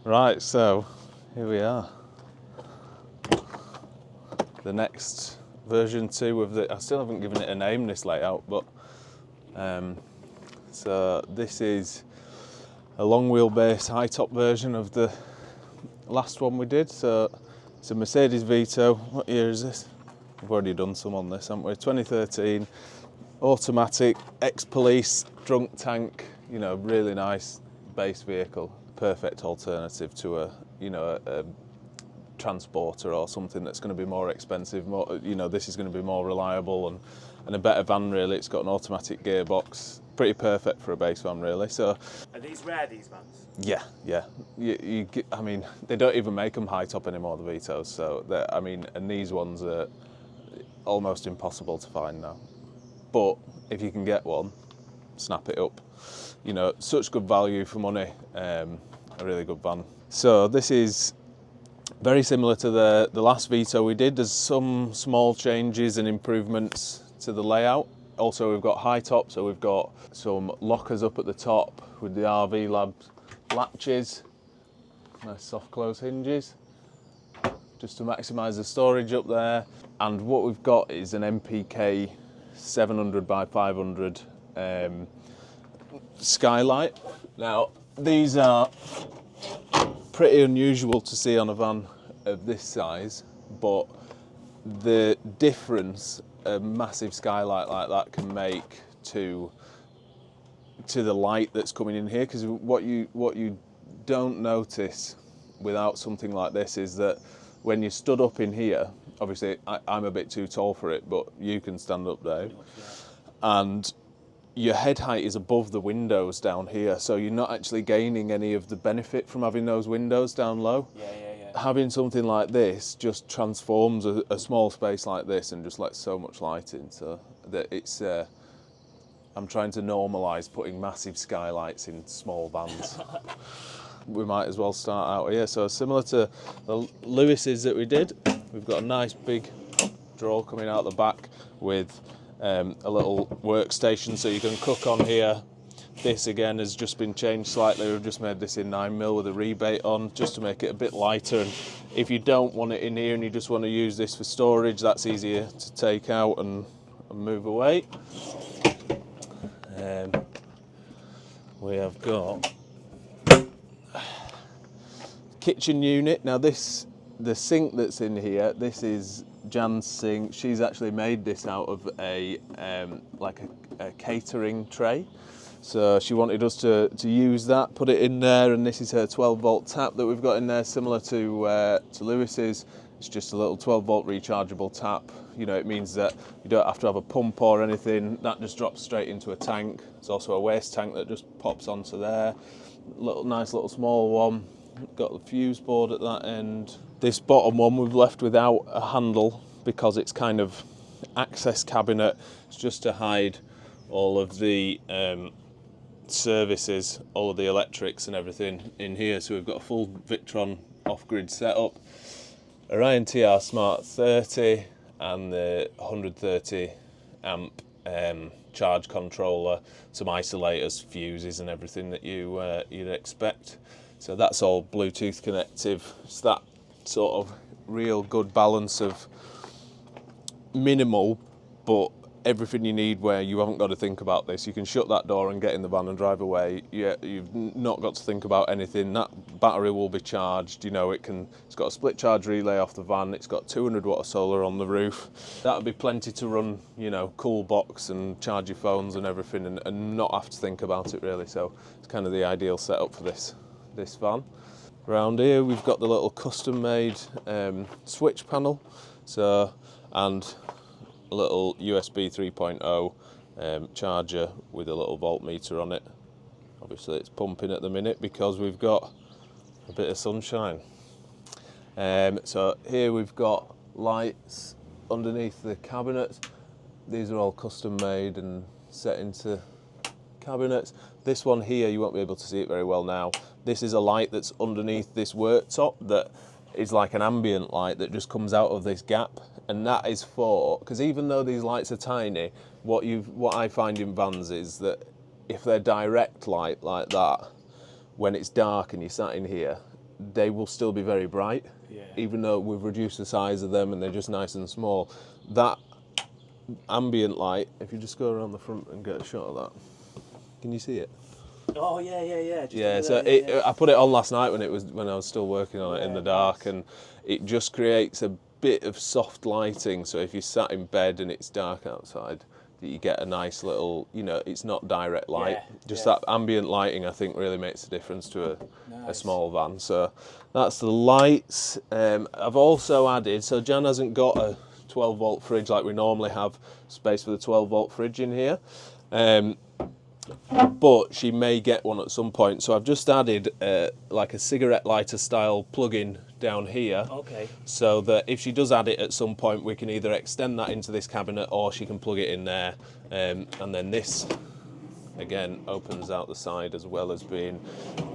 Right, so here we are. The next version 2 of the, I still haven't given it a name, this layout, but so this is a long wheelbase high top version of the last one we did. So it's a Mercedes Vito. What year is this? We've already done some on this, haven't we? 2013, automatic, ex-police, drunk tank, you know, really nice base vehicle. Perfect alternative to a transporter or something that's going to be more expensive. More, you know, this is going to be more reliable and a better van really. It's got an automatic gearbox. Pretty perfect for a base van really. So Are these rare, these vans? yeah. I mean, they don't even make them high top anymore, the Vitos. So I mean, and these ones are almost impossible to find now. But if you can get one, snap it up. You know, such good value for money. A really good van. So this is very similar to the last Vito we did. There's some small changes and improvements to the layout. Also, we've got high top, so we've got some lockers up at the top with the RV Lab latches, nice soft close hinges, just to maximise the storage up there. And what we've got is an MPK 700 by 500 skylight. Now, these are pretty unusual to see on a van of this size, but the difference a massive skylight like that can make to the light that's coming in here, because what you don't notice without something like this is that when you stood up in here, obviously I'm a bit too tall for it, but you can stand up, Dave, and your head height is above the windows down here, so you're not actually gaining any of the benefit from having those windows down low. Yeah. Having something like this just transforms a small space like this and just lets so much light in. So that it's, I'm trying to normalise putting massive skylights in small vans. We might as well start out here. So similar to the Lewis's that we did, we've got a nice big drawer coming out the back with a little workstation so you can cook on here. This again has just been changed slightly. We've just made this in 9mm with a rebate on, just to make it a bit lighter. And if you don't want it in here and you just want to use this for storage, that's easier to take out and move away. We have got kitchen unit. Now the sink that's in here, this is Jan's sink. She's actually made this out of a catering tray. So she wanted us to use that, put it in there, and this is her 12-volt tap that we've got in there, similar to Lewis's. It's just a little 12-volt rechargeable tap. You know, it means that you don't have to have a pump or anything. That just drops straight into a tank. There's also a waste tank that just pops onto there. Nice little small one. Got the fuse board at that end. This bottom one we've left without a handle because it's kind of access cabinet. It's just to hide all of the services, all of the electrics and everything in here. So we've got a full Victron off-grid setup, a Ryan TR Smart 30 and the 130 amp charge controller, some isolators, fuses and everything that you'd expect. So that's all Bluetooth connective. It's that sort of real good balance of minimal but everything you need, where you haven't got to think about this. You can shut that door and get in the van and drive away. You've not got to think about anything. That battery will be charged. You know, it's got a split charge relay off the van. It's got 200 watt of solar on the roof. That'll be plenty to run, you know, cool box and charge your phones and everything, and not have to think about it really. So it's kind of the ideal setup for this van. Around here we've got the little custom made switch panel, and a little USB 3.0 charger with a little voltmeter on it. Obviously it's pumping at the minute because we've got a bit of sunshine. So here we've got lights underneath the cabinets. These are all custom made and set into cabinets. This one here, you won't be able to see it very well now. This is a light that's underneath this worktop that is like an ambient light that just comes out of this gap, and that is for, because even though these lights are tiny, what I find in vans is that if they're direct light like that, when it's dark and you're sat in here, they will still be very bright, Yeah. even though we've reduced the size of them and they're just nice and small. That ambient light, if you just go around the front and get a shot of that, can you see it? Oh yeah. Just Yeah, under so there, yeah. I put it on last night when I was still working on it in the dark, and it just creates a bit of soft lighting. So if you sat in bed and it's dark outside, that you get a nice little, it's not direct light. Yeah, Just yeah. that ambient lighting, I think, really makes a difference to a Nice. small van. So that's the lights. I've also added, so Jan hasn't got a 12 volt fridge like we normally have, space for the 12 volt fridge in here. But she may get one at some point. So I've just added like a cigarette lighter style plug-in down here. Okay. So that if she does add it at some point, we can either extend that into this cabinet or she can plug it in there. And then this, again, opens out the side as well as being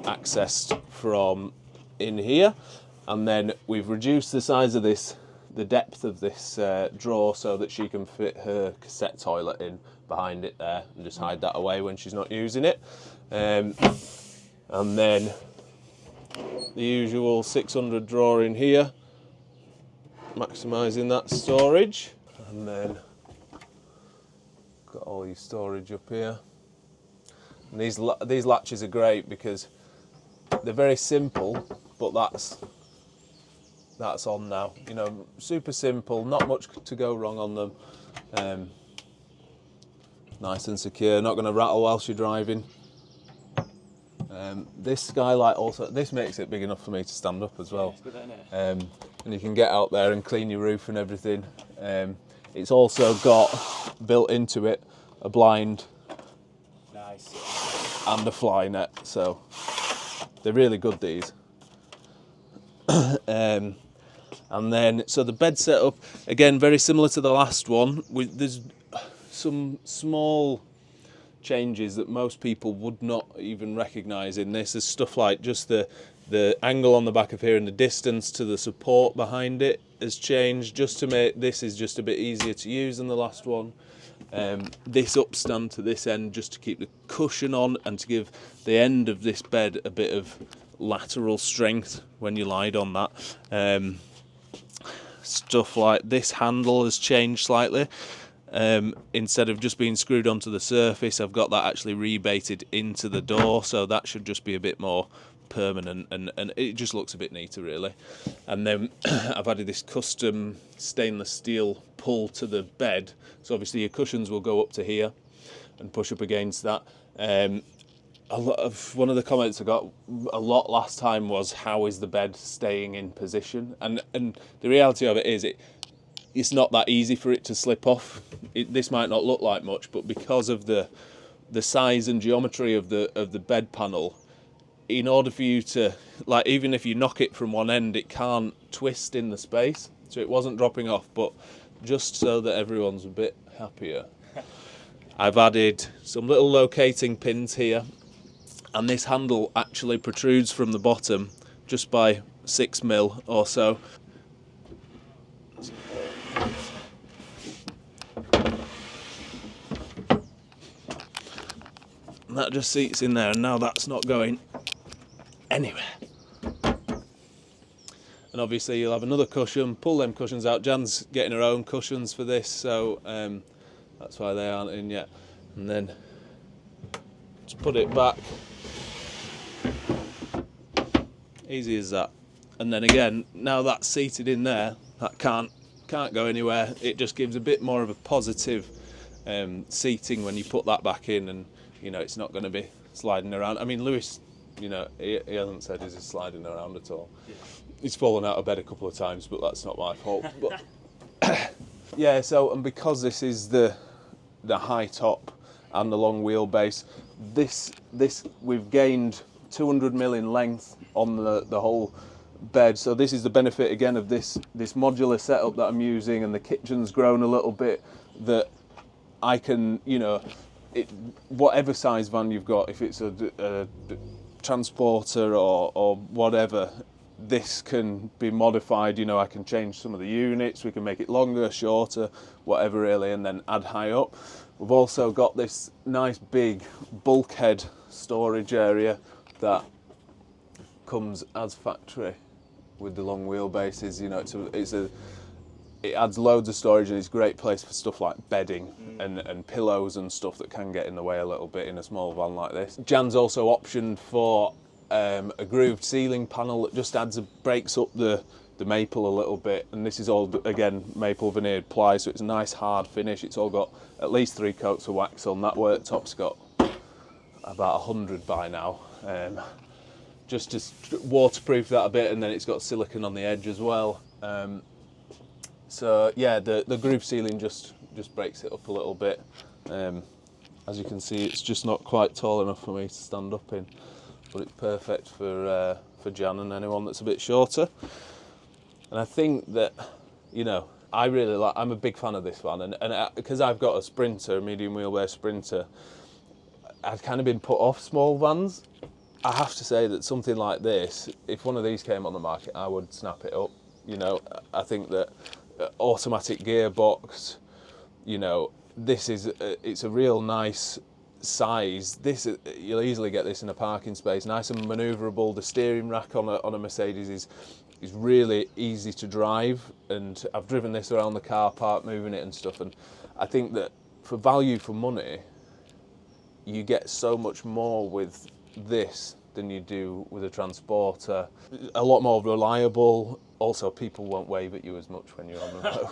accessed from in here. And then we've reduced the size of this, the depth of this drawer, so that she can fit her cassette toilet in behind it there and just hide that away when she's not using it. And then the usual 600 drawer in here, maximising that storage. And then got all your storage up here. And these latches are great because they're very simple, but that's on now. Super simple, not much to go wrong on them. Nice and secure, not going to rattle whilst you're driving. This skylight also, this makes it big enough for me to stand up as well. Yeah, it's good, isn't it? And you can get out there and clean your roof and everything. It's also got built into it a blind Nice. and a fly net, so they're really good, these. And then, so the bed setup, again, very similar to the last one. There's some small changes that most people would not even recognise in this. There's stuff like just the angle on the back of here and the distance to the support behind it has changed, just to make this is just a bit easier to use than the last one. This upstand to this end just to keep the cushion on and to give the end of this bed a bit of lateral strength when you lied on that. Stuff like this handle has changed slightly. Instead of just being screwed onto the surface, I've got that actually rebated into the door, so that should just be a bit more permanent and it just looks a bit neater, really. And then I've added this custom stainless steel pull to the bed, so obviously your cushions will go up to here and push up against that. One of the comments I got a lot last time was, how is the bed staying in position? And the reality of it is it's not that easy for it to slip off. This might not look like much, but because of the size and geometry of the bed panel, in order for you to, like, even if you knock it from one end, it can't twist in the space. So it wasn't dropping off, but just so that everyone's a bit happier, I've added some little locating pins here, and this handle actually protrudes from the bottom just by 6mm or so. And that just seats in there, and now that's not going anywhere. And obviously you'll have another cushion, pull them cushions out. Jan's getting her own cushions for this, so that's why they aren't in yet. And then just put it back. Easy as that. And then again, now that's seated in there, that can't go anywhere. It just gives a bit more of a positive seating when you put that back in, and it's not going to be sliding around. I mean, Lewis, he hasn't said he's sliding around at all. Yeah. He's fallen out of bed a couple of times, but that's not my fault. But yeah, so, and because this is the high top and the long wheelbase, this we've gained 200mm in length on the whole bed. So this is the benefit again of this modular setup that I'm using, and the kitchen's grown a little bit, that I can, whatever size van you've got, if it's a transporter or whatever, this can be modified. I can change some of the units, we can make it longer, shorter, whatever really, and then add high up. We've also got this nice big bulkhead storage area that comes as factory with the long wheelbases. You know, it adds loads of storage, and it's a great place for stuff like bedding and pillows and stuff that can get in the way a little bit in a small van like this. Jan's also optioned for a grooved ceiling panel that just breaks up the maple a little bit, and this is all again maple veneered ply, so it's a nice hard finish. It's all got at least 3 coats of wax on. That worktop's got about 100 by now, just to waterproof that a bit, and then it's got silicone on the edge as well. So yeah, the groove ceiling just breaks it up a little bit. As you can see, it's just not quite tall enough for me to stand up in, but it's perfect for Jan and anyone that's a bit shorter. And I think that, you know, I'm a big fan of this van, and because I've got a Sprinter, a medium wheelbase Sprinter, I've kind of been put off small vans. I have to say that something like this, if one of these came on the market, I would snap it up. You know, I think that automatic gearbox, you know, it's a real nice size. You'll easily get this in a parking space, nice and manoeuvrable. The steering rack on a Mercedes is really easy to drive, and I've driven this around the car park, moving it and stuff, and I think that for value for money, you get so much more with this than you do with a Transporter. A lot more reliable. Also, people won't wave at you as much when you're on the road.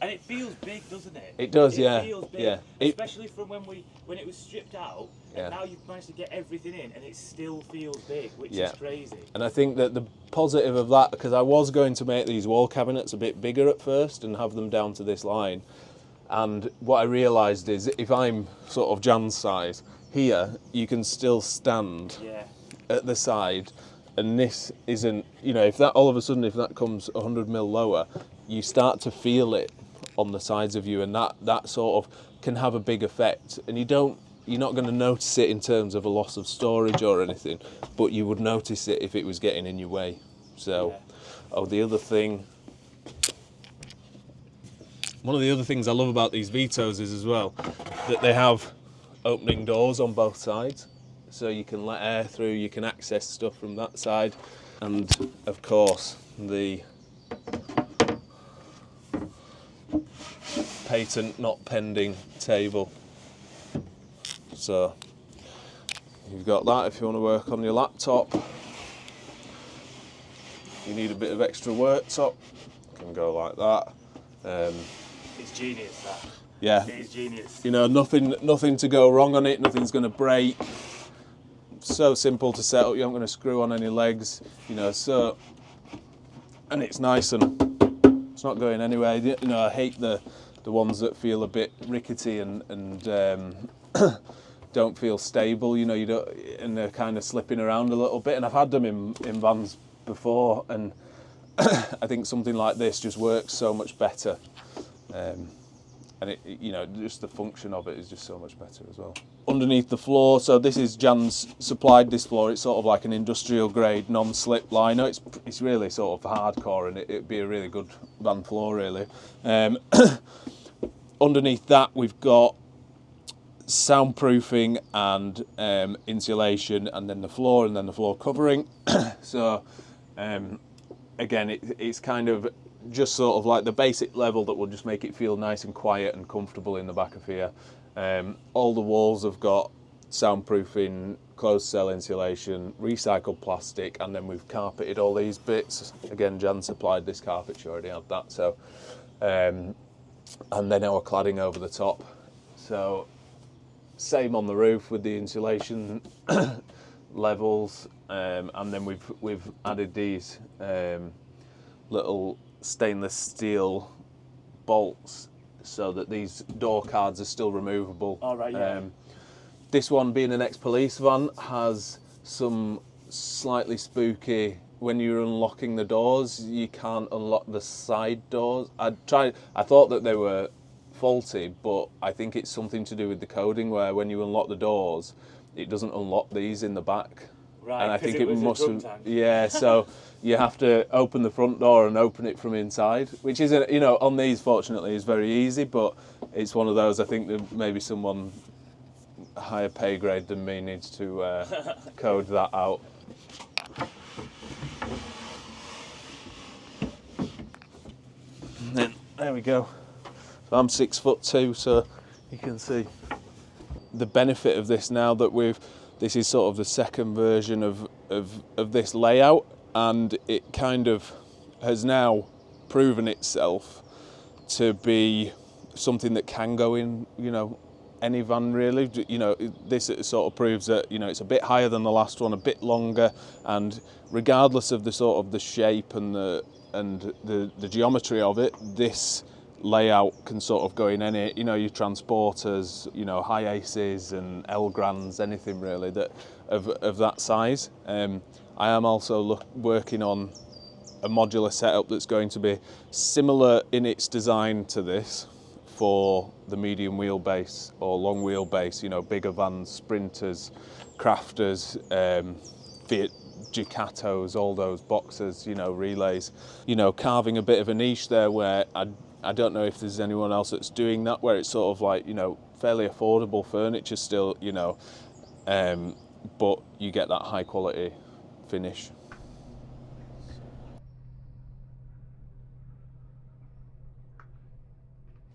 And it feels big, doesn't it? It does, yeah. It feels big, yeah. Especially from when it was stripped out, Yeah. and now you've managed to get everything in, and it still feels big, which Yeah. is crazy. And I think that the positive of that, because I was going to make these wall cabinets a bit bigger at first and have them down to this line, and what I realised is if I'm sort of Jan's size, here you can still stand at the side, and this isn't, you know, if that all of a sudden, if that comes 100 mil lower, you start to feel it on the sides of you, and that sort of can have a big effect, and you're not going to notice it in terms of a loss of storage or anything, but you would notice it if it was getting in your way. So, the other thing, one of the other things I love about these Vitos is as well that they have opening doors on both sides, so you can let air through, you can access stuff from that side, and of course the patent not pending table. So you've got that if you want to work on your laptop. You need a bit of extra worktop, can go like that. It's genius, that. Yeah, It is genius. you know, nothing to go wrong on it, nothing's going to break. So simple to set up, you aren't going to screw on any legs, you know, so, and it's nice and it's not going anywhere. You know, I hate the ones that feel a bit rickety and don't feel stable, you know, and they're kind of slipping around a little bit, and I've had them in vans before, and I think something like this just works so much better. And it, you know, just the function of it is just so much better as well. Underneath the floor, so this is Jan's supplied this floor. It's sort of like an industrial grade non-slip liner. It's really sort of hardcore, and it'd be a really good van floor really. Underneath that we've got soundproofing and insulation, and then the floor, and then the floor covering. So again, it's kind of just sort of like the basic level that will just make it feel nice and quiet and comfortable in the back of here. All the walls have got soundproofing, closed cell insulation, recycled plastic, and then we've carpeted all these bits. Again, Jan supplied this carpet, she already had that. So, and then our cladding over the top. So, same on the roof with the insulation levels, and then we've added these little stainless steel bolts so that these door cards are still removable. All right, yeah. This one, being an ex-police van, has some slightly spooky, when you're unlocking the doors, you can't unlock the side doors. I thought that they were faulty, but I think it's something to do with the coding, where when you unlock the doors, it doesn't unlock these in the back. Right, and I think it was must a drum have, tank. yeah, so you have to open the front door and open it from inside, which isn't, you know, on these fortunately is very easy, but it's one of those, I think that maybe someone higher pay grade than me needs to code that out. go. So I'm 6'2", so you can see the benefit of this now that this is sort of the second version of this layout, and it kind of has now proven itself to be something that can go in, any van really. This sort of proves that, it's a bit higher than the last one, a bit longer, and regardless of the sort of the shape and the geometry of it, this layout can sort of go in any, your transporters, high aces and L grands, anything really that of that size. I am also working on a modular setup that's going to be similar in its design to this for the medium wheelbase or long wheelbase, bigger vans, sprinters, crafters, Fiat Ducatos, all those boxers, relays, carving a bit of a niche there where I don't know if there's anyone else that's doing that, where it's sort of like, fairly affordable furniture still, but you get that high quality finish.